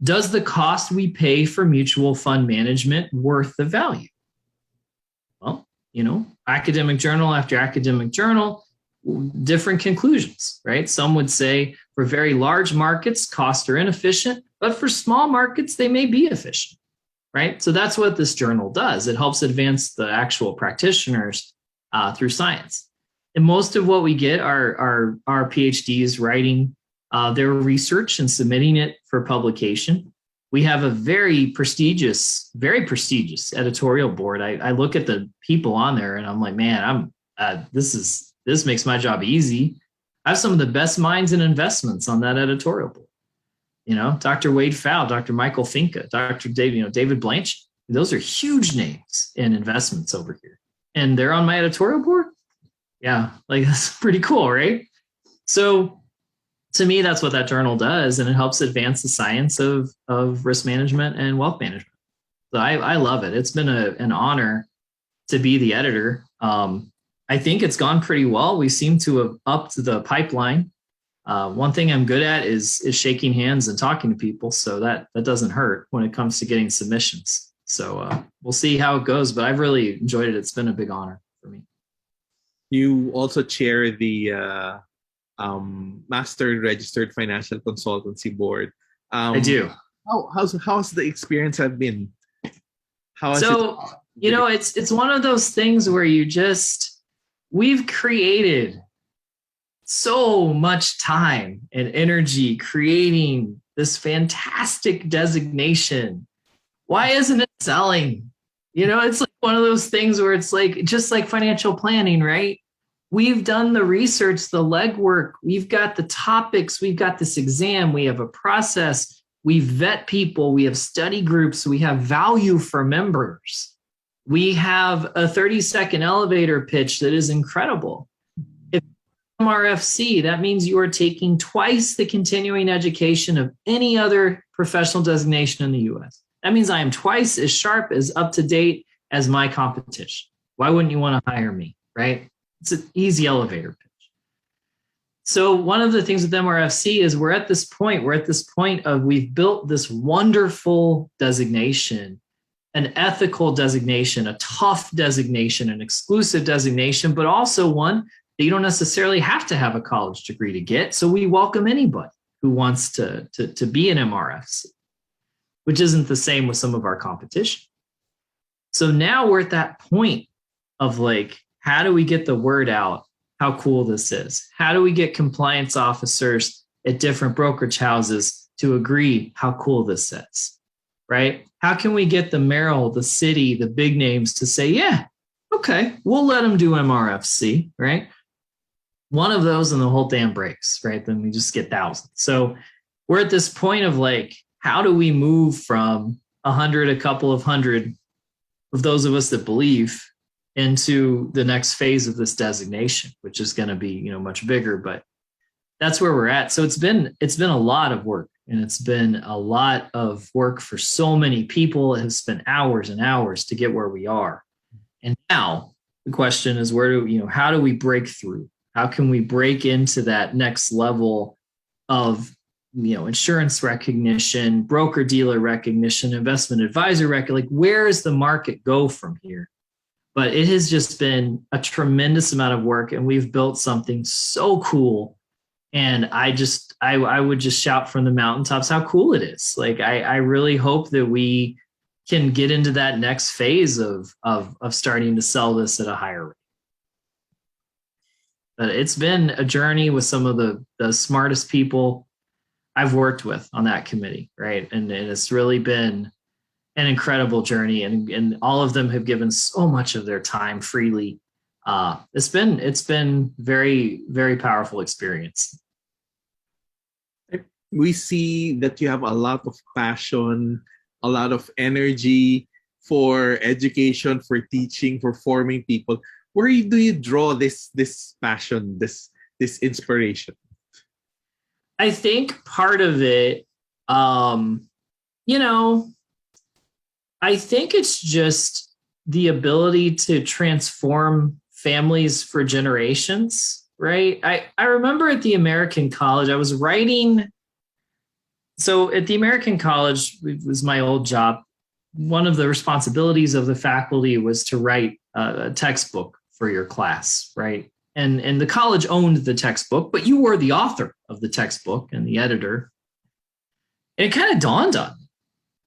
Does the cost we pay for mutual fund management worth the value? Well, academic journal after academic journal, different conclusions, right? Some would say for very large markets, costs are inefficient, but for small markets, they may be efficient, right? So that's what this journal does. It helps advance the actual practitioners through science. And most of what we get are PhDs writing their research and submitting it for publication. We have a very prestigious editorial board. I look at the people on there and I'm like, man, this makes my job easy. I have some of the best minds in investments on that editorial board. Dr. Wade Pfau, Dr. Michael Finca, Dr. David Blanchett. Those are huge names in investments over here. And they're on my editorial board? Yeah, like that's pretty cool, right? So to me, that's what that journal does, and it helps advance the science of risk management and wealth management. So I love it. It's been an honor to be the editor. I think it's gone pretty well. We seem to have upped the pipeline. One thing I'm good at is shaking hands and talking to people, so that doesn't hurt when it comes to getting submissions. So we'll see how it goes, but I've really enjoyed it. It's been a big honor for me. You also chair the Master Registered Financial Consultancy Board. I do. How's the experience have been? It's one of those things where we've created so much time and energy creating this fantastic designation. Why isn't it selling? It's like one of those things where it's like, just like financial planning, right? We've done the research, the legwork. We've got the topics. We've got this exam. We have a process. We vet people. We have study groups. We have value for members. We have a 30-second elevator pitch that is incredible. If MRFC, that means you are taking twice the continuing education of any other professional designation in the U.S. That means I am twice as sharp, as up to date as my competition. Why wouldn't you want to hire me, right? It's an easy elevator pitch. So one of the things with MRFC is we're at this point of we've built this wonderful designation, an ethical designation, a tough designation, an exclusive designation, but also one that you don't necessarily have to have a college degree to get. So we welcome anybody who wants to be an MRFC, which isn't the same with some of our competition. So now we're at that point of like, how do we get the word out how cool this is? How do we get compliance officers at different brokerage houses to agree how cool this is, right? How can we get the Merrill, the Citi, the big names to say, yeah, okay, we'll let them do MRFC, right? One of those and the whole damn breaks, right? Then we just get thousands. So we're at this point of like, how do we move from 100, a couple of hundred of those of us that believe into the next phase of this designation, which is going to be, much bigger, but that's where we're at. So it's been a lot of work, and it's been a lot of work for so many people. It has spent hours and hours to get where we are. And now the question is, how do we break through? How can we break into that next level of, insurance recognition, broker dealer recognition, investment advisor recognition? Like, where does the market go from here? But it has just been a tremendous amount of work, and we've built something so cool. And I would just shout from the mountaintops how cool it is. Like, I really hope that we can get into that next phase of starting to sell this at a higher rate. But it's been a journey with some of the smartest people I've worked with on that committee, right? And it's really been an incredible journey, and all of them have given so much of their time freely. It's been very, very powerful experience. We see that you have a lot of passion, a lot of energy for education, for teaching, for forming people. Where do you draw this passion, this inspiration? I think part of it, I think it's just the ability to transform families for generations, right? I remember at the American College, I was writing. So at the American College, it was my old job. One of the responsibilities of the faculty was to write a textbook for your class, right? And the college owned the textbook, but you were the author of the textbook and the editor. And it kind of dawned on me.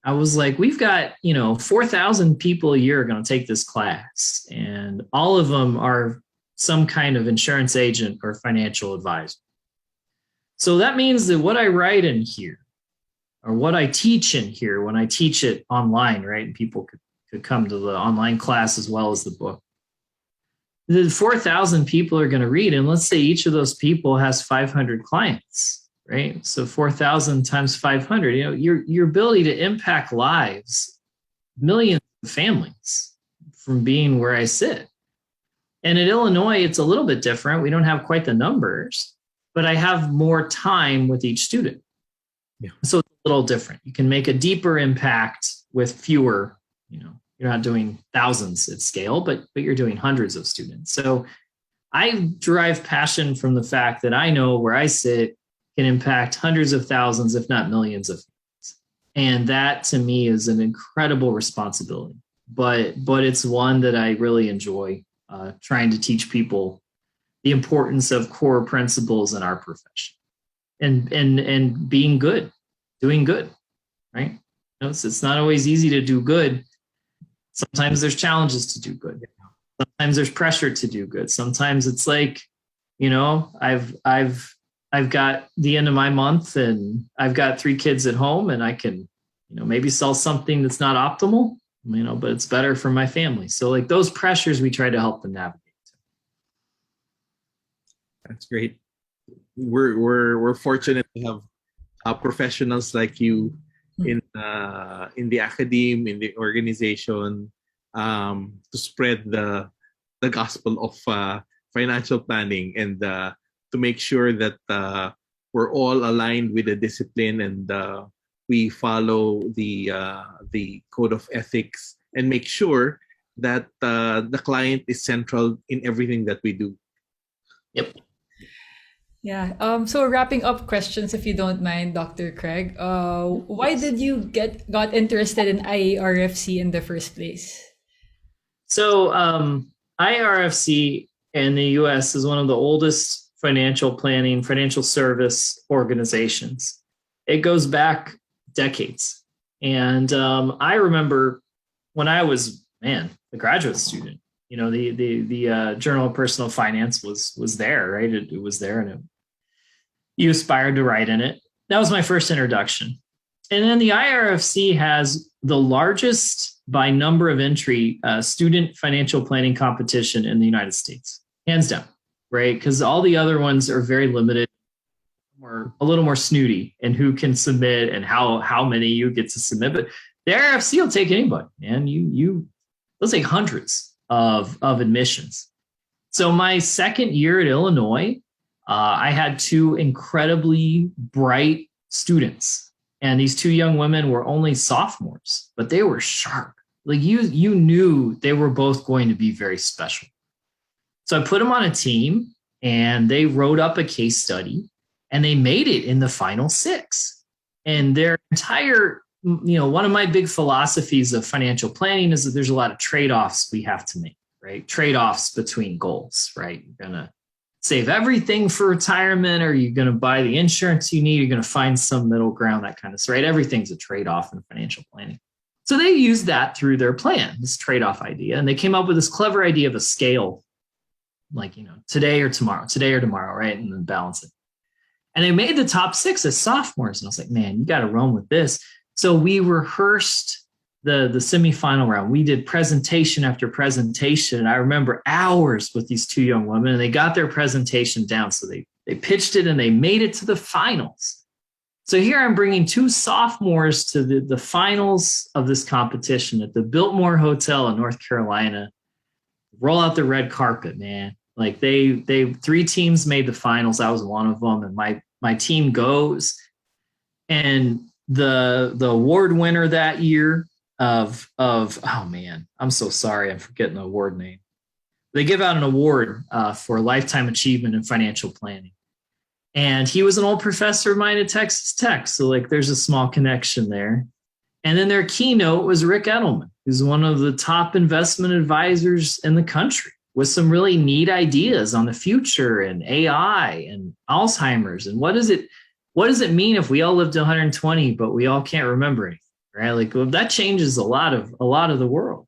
I was like, we've got, 4,000 people a year are going to take this class, and all of them are some kind of insurance agent or financial advisor. So that means that what I write in here, or what I teach in here when I teach it online, right? And people could come to the online class as well as the book. The 4,000 people are going to read, and let's say each of those people has 500 clients. Right. So 4,000 times 500, your ability to impact lives, millions of families from being where I sit. And at Illinois, it's a little bit different. We don't have quite the numbers, but I have more time with each student. Yeah. So it's a little different. You can make a deeper impact with fewer, you're not doing thousands at scale, but you're doing hundreds of students. So I derive passion from the fact that I know where I sit can impact hundreds of thousands, if not millions of families. And that to me is an incredible responsibility, but it's one that I really enjoy, trying to teach people the importance of core principles in our profession and being good, doing good, right? It's not always easy to do good. Sometimes there's challenges to do good. Sometimes there's pressure to do good. Sometimes it's like, I've got the end of my month and I've got 3 kids at home and I can, maybe sell something that's not optimal, but it's better for my family. So like those pressures, we try to help them navigate. That's great. We're fortunate to have professionals like you in the academe, in the organization, to spread the gospel of financial planning and to make sure that we're all aligned with the discipline and we follow the code of ethics and make sure that the client is central in everything that we do. Yep. Yeah. So wrapping up questions, if you don't mind, Dr. Craig, why did you got interested in IARFC in the first place? So IARFC in the U.S. is one of the oldest financial service organizations. It goes back decades, and I remember when I was a graduate student. The Journal of Personal Finance was there, right? It was there, and you aspired to write in it. That was my first introduction. And then the IARFC has the largest by number of entry student financial planning competition in the United States, hands down, right? Because all the other ones are very limited, or a little more snooty in who can submit and how many you get to submit. But the IARFC will take anybody, and they'll take hundreds of admissions. So my second year at Illinois, I had 2 incredibly bright students, and these 2 young women were only sophomores, but they were sharp. Like you knew they were both going to be very special. So I put them on a team, and they wrote up a case study, and they made it in the final 6. And their entire, one of my big philosophies of financial planning is that there's a lot of trade-offs we have to make, right? Trade-offs between goals, right? You're going to save everything for retirement, or you're going to buy the insurance you need. You're going to find some middle ground, that kind of stuff, right? Everything's a trade-off in financial planning. So they used that through their plan, this trade-off idea. And they came up with this clever idea of a scale, like, today or tomorrow, right? And then balance it. And they made the top 6 as sophomores. And I was like, man, you got to run with this. So we rehearsed the semifinal round. We did presentation after presentation. And I remember hours with these 2 young women, and they got their presentation down. So they pitched it and they made it to the finals. So here I'm bringing 2 sophomores to the finals of this competition at the Biltmore Hotel in North Carolina. Roll out the red carpet, man. Like they 3 teams made the finals. I was one of them, and my team goes. And the award winner that year of oh man, I'm so sorry, I'm forgetting the award name. They give out an award for lifetime achievement in financial planning. And he was an old professor of mine at Texas Tech. So like there's a small connection there. And then their keynote was Rick Edelman, who's one of the top investment advisors in the country, with some really neat ideas on the future and AI and Alzheimer's. And what does it mean if we all live to 120, but we all can't remember anything, right? Like, well, that changes a lot of the world.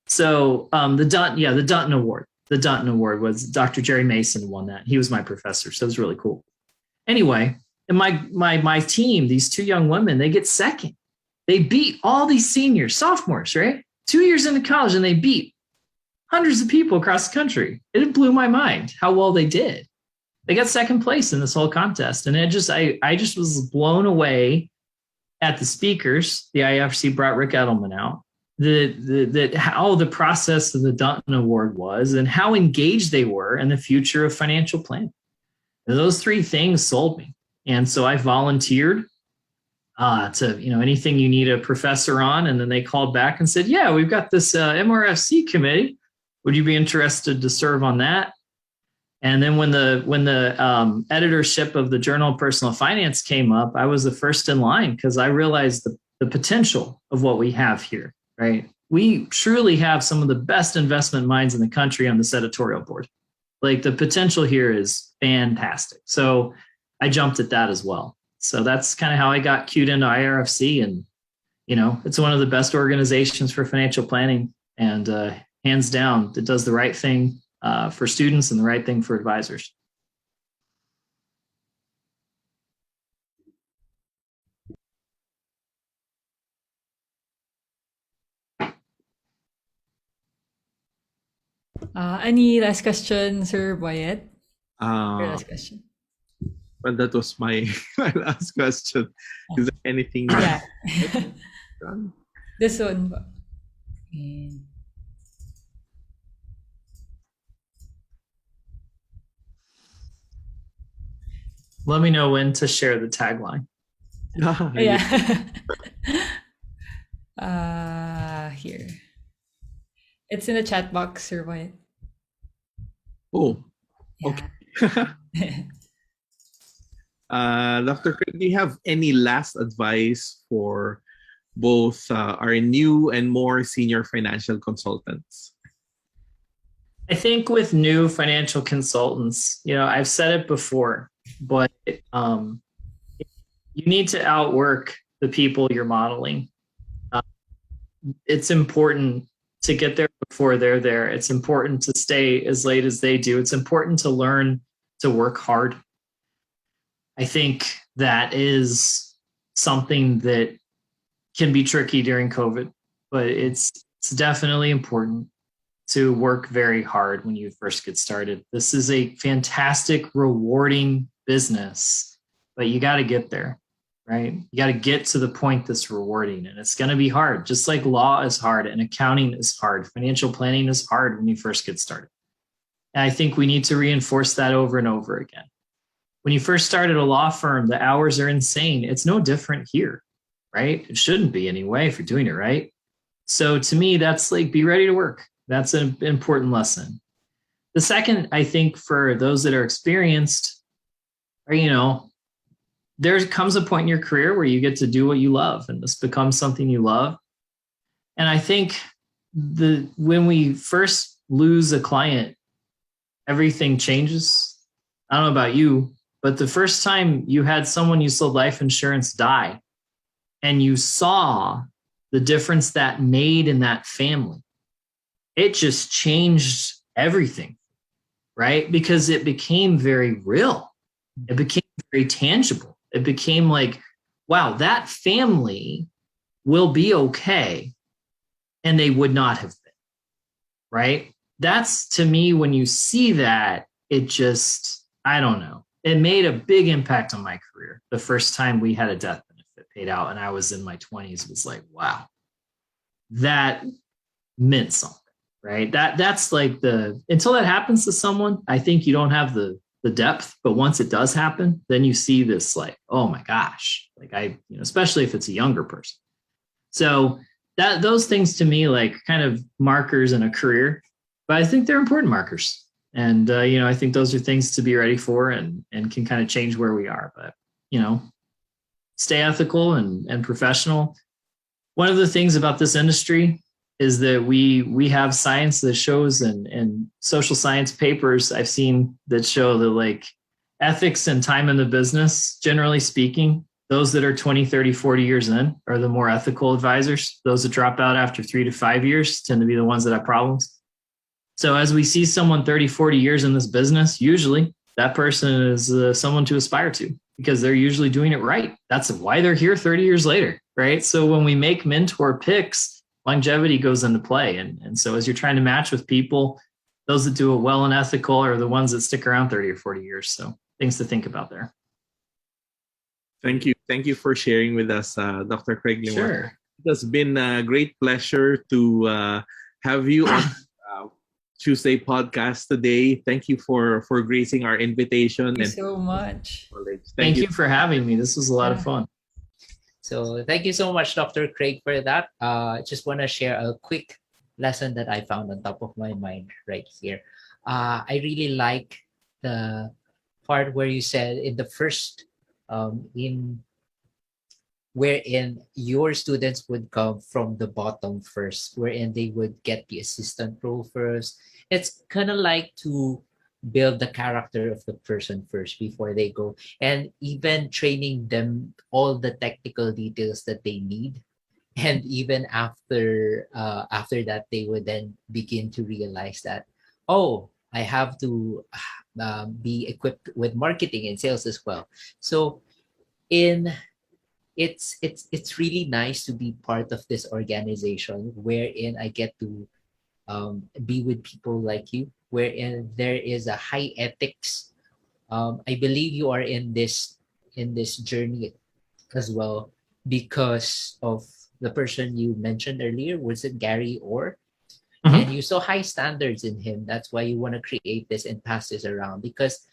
So the Dunton Award. The Dunton Award was Dr. Jerry Mason won that. He was my professor, so it was really cool. Anyway, and my team, these 2 young women, they get second. They beat all these seniors, sophomores, right? 2 years into college, and they beat hundreds of people across the country. It blew my mind how well they did. They got second place in this whole contest, and I just was blown away at the speakers. The IFC brought Rick Edelman out. How the process of the Dunton Award was, and how engaged they were in the future of financial planning. And those three things sold me. And so I volunteered to, anything you need a professor on. And then they called back and said, yeah, we've got this MRFC committee. Would you be interested to serve on that? And then when the editorship of the Journal of Personal Finance came up, I was the first in line because I realized the potential of what we have here, right? We truly have some of the best investment minds in the country on this editorial board. Like the potential here is fantastic. So I jumped at that as well. So that's kind of how I got cued into IRFC. And, it's one of the best organizations for financial planning. And hands down, it does the right thing for students and the right thing for advisors. Any last question, Sir Boyet? Your last question. Well, that was my last question. Is there anything? Yeah. This one. Let me know when to share the tagline. Yeah. Here. It's in the chat box, Sir Boyet. Oh, Yeah. okay. Dr. Craig, do you have any last advice for both our new and more senior financial consultants? I think with new financial consultants, I've said it before, but you need to outwork the people you're modeling. It's important to get there before they're there. It's important to stay as late as they do. It's important to learn to work hard. I think that is something that can be tricky during COVID, but it's definitely important to work very hard when you first get started. This is a fantastic, rewarding business, but you got to get there, right? You got to get to the point that's rewarding, and it's going to be hard. Just like law is hard and accounting is hard, financial planning is hard when you first get started. And I think we need to reinforce that over and over again. When you first start at a law firm, the hours are insane. It's no different here, right? It shouldn't be anyway if you're doing it right. So to me, that's like, be ready to work. That's an important lesson. The second, I think, for those that are experienced, there comes a point in your career where you get to do what you love, and this becomes something you love. And I think when we first lose a client, everything changes. I don't know about you, but the first time you had someone you sold life insurance die, and you saw the difference that made in that family, it just changed everything, right? Because it became very real. It became very tangible. It became like, wow, that family will be okay. And they would not have been, right? That's, to me, when you see that, it just, I don't know. It made a big impact on my career. The first time we had a death benefit paid out and I was in my 20s, was like, wow, that meant something, right? That's like until that happens to someone, I think you don't have the depth, but once it does happen, then you see this like, oh my gosh, like especially if it's a younger person. So those things to me, like kind of markers in a career, but I think they're important markers. And, I think those are things to be ready for and can kind of change where we are, but, stay ethical and professional. One of the things about this industry is that we have science that shows and social science papers I've seen that show that like ethics and time in the business, generally speaking, those that are 20, 30, 40 years in are the more ethical advisors. Those that drop out after 3 to 5 years tend to be the ones that have problems. So as we see someone 30, 40 years in this business, usually that person is someone to aspire to because they're usually doing it right. That's why they're here 30 years later, right? So when we make mentor picks, longevity goes into play. And so as you're trying to match with people, those that do it well and ethical are the ones that stick around 30 or 40 years. So things to think about there. Thank you. Thank you for sharing with us, Dr. Craig Limor. Sure. It has been a great pleasure to have you on Tuesday podcast today. Thank you for gracing our invitation. Thank you so much. Thank you for having me. This was a lot of fun. So thank you so much, Dr. Craig, for that. Just want to share a quick lesson that I found on top of my mind right here. I really like the part where you said in the first, wherein your students would come from the bottom first, wherein they would get the assistant role first. It's kind of like to build the character of the person first before they go, and even training them all the technical details that they need. And even after that, they would then begin to realize that, oh, I have to be equipped with marketing and sales as well. So it's really nice to be part of this organization wherein I get to be with people like you, wherein there is a high ethics. I believe you are in this journey as well because of the person you mentioned earlier. Was it Gary Orr? And you saw high standards in him. That's why you want to create this and pass this around. Because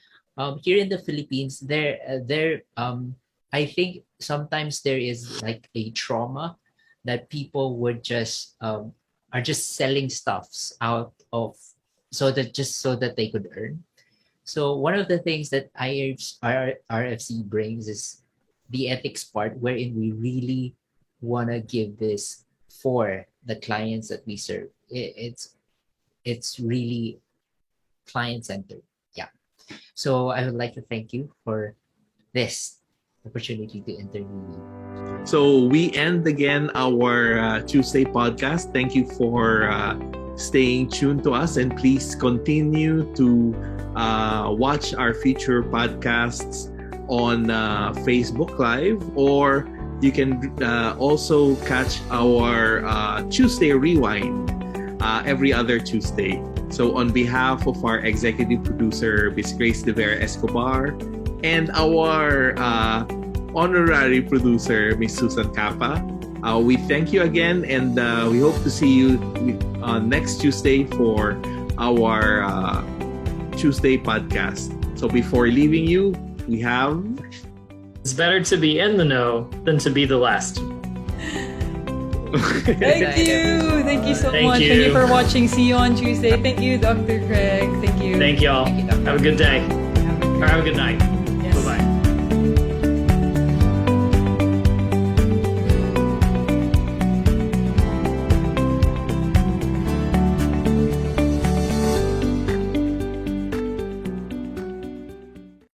here in the Philippines, I think sometimes there is like a trauma that people would just are just selling stuffs out of so that they could earn. So one of the things that RFC brings is the ethics part, wherein we really want to give this for the clients that we serve. It's really client-centered. Yeah. So I would like to thank you for this opportunity to interview you. So we end again our Tuesday podcast. Thank you for staying tuned to us, and please continue to watch our future podcasts on Facebook Live, or you can also catch our Tuesday Rewind every other Tuesday. So on behalf of our executive producer, Miss Grace de Vera Escobar, and our honorary producer, Miss Susan Capa, we thank you again, and we hope to see you next Tuesday for our Tuesday podcast. So before leaving you, we have... It's better to be in the know than to be the last. Thank you. Thank you so much. You. Thank you for watching. See you on Tuesday. Thank you, Dr. Craig. Thank you. Thank y'all. Thank you, Dr. Have a good day. Or have a good night.